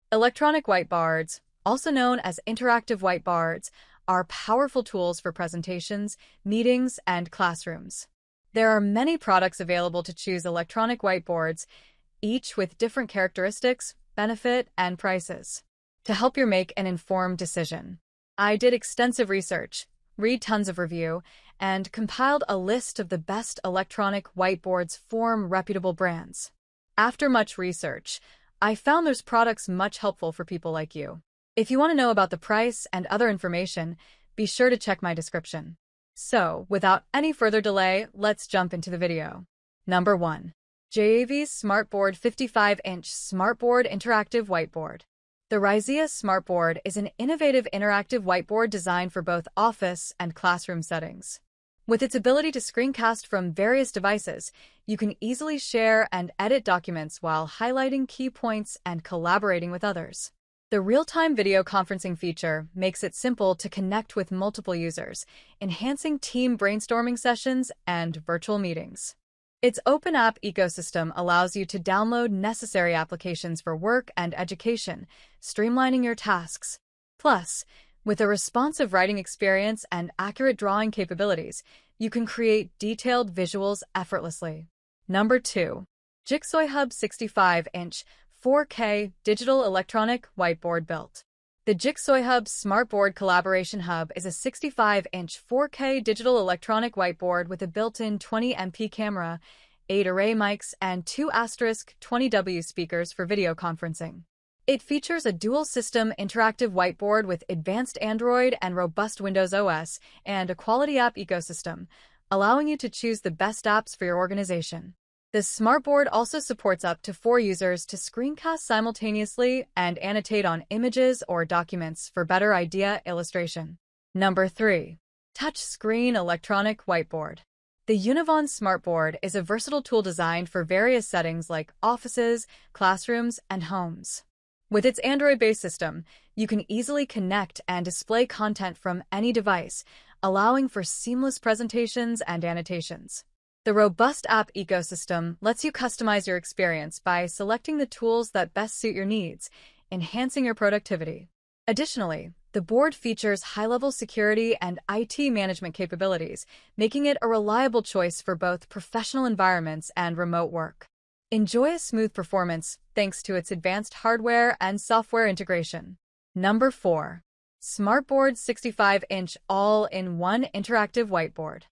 Electronic whiteboards, also known as interactive whiteboards, are powerful tools for presentations, meetings, and classrooms. There are many products available to choose electronic whiteboards, each with different characteristics, benefit, and prices. To help you make an informed decision, I did extensive research, read tons of review, and compiled a list of the best electronic whiteboards from reputable brands. After much research, I found those products much helpful for people like you. If you want to know about the price and other information, be sure to check my description. So, without any further delay, let's jump into the video. Number 1. JAV's Smartboard 55-inch Smartboard Interactive Whiteboard. The Rizia Smartboard is an innovative interactive whiteboard designed for both office and classroom settings. With its ability to screencast from various devices, you can easily share and edit documents while highlighting key points and collaborating with others. The real-time video conferencing feature makes it simple to connect with multiple users, enhancing team brainstorming sessions and virtual meetings. Its open app ecosystem allows you to download necessary applications for work and education, streamlining your tasks. Plus, with a responsive writing experience and accurate drawing capabilities, you can create detailed visuals effortlessly. Number 2. Jigsaw Hub 65-inch 4K Digital Electronic Whiteboard Built. The Jigsaw Hub Smartboard Collaboration Hub is a 65-inch 4K digital electronic whiteboard with a built-in 20MP camera, 8 array mics, and 2*20W speakers for video conferencing. It features a dual-system interactive whiteboard with advanced Android and robust Windows OS and a quality app ecosystem, allowing you to choose the best apps for your organization. The Smartboard also supports up to 4 users to screencast simultaneously and annotate on images or documents for better idea illustration. Number 3. Touchscreen Electronic Whiteboard. The Univon Smartboard is a versatile tool designed for various settings like offices, classrooms, and homes. With its Android-based system, you can easily connect and display content from any device, allowing for seamless presentations and annotations. The robust app ecosystem lets you customize your experience by selecting the tools that best suit your needs, enhancing your productivity. Additionally, the board features high-level security and IT management capabilities, making it a reliable choice for both professional environments and remote work. Enjoy a smooth performance thanks to its advanced hardware and software integration. Number 4. Smartboard 65-inch All-in-One Interactive Whiteboard.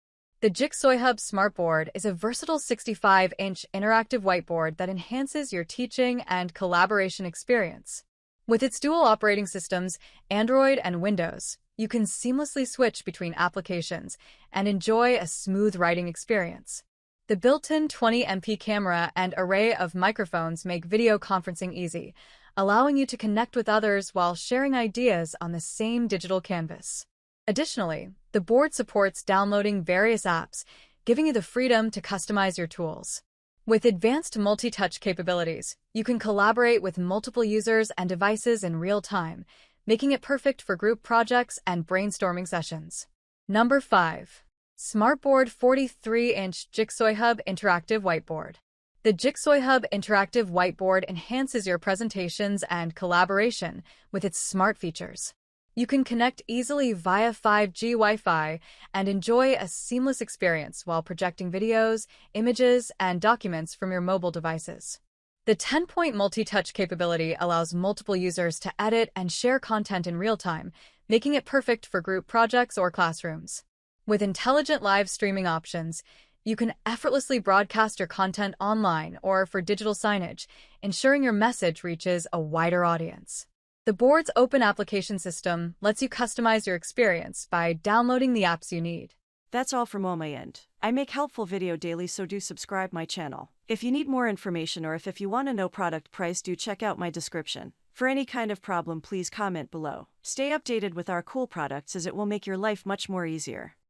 The Jigsaw Hub Smartboard is a versatile 65-inch interactive whiteboard that enhances your teaching and collaboration experience. With its dual operating systems, Android and Windows, you can seamlessly switch between applications and enjoy a smooth writing experience. The built-in 20MP camera and array of microphones make video conferencing easy, allowing you to connect with others while sharing ideas on the same digital canvas. Additionally, the board supports downloading various apps, giving you the freedom to customize your tools. With advanced multi-touch capabilities, you can collaborate with multiple users and devices in real time, making it perfect for group projects and brainstorming sessions. Number 5. Smartboard 43-inch Jigsaw Hub Interactive Whiteboard. The Jigsaw Hub Interactive Whiteboard enhances your presentations and collaboration with its smart features. You can connect easily via 5G Wi-Fi and enjoy a seamless experience while projecting videos, images, and documents from your mobile devices. The 10-point multi-touch capability allows multiple users to edit and share content in real time, making it perfect for group projects or classrooms. With intelligent live streaming options, you can effortlessly broadcast your content online or for digital signage, ensuring your message reaches a wider audience. The board's open application system lets you customize your experience by downloading the apps you need. That's all from on my end. I make helpful video daily, so do subscribe my channel. If you need more information or if you want to know product price, do check out my description. For any kind of problem, please comment below. Stay updated with our cool products as it will make your life much more easier.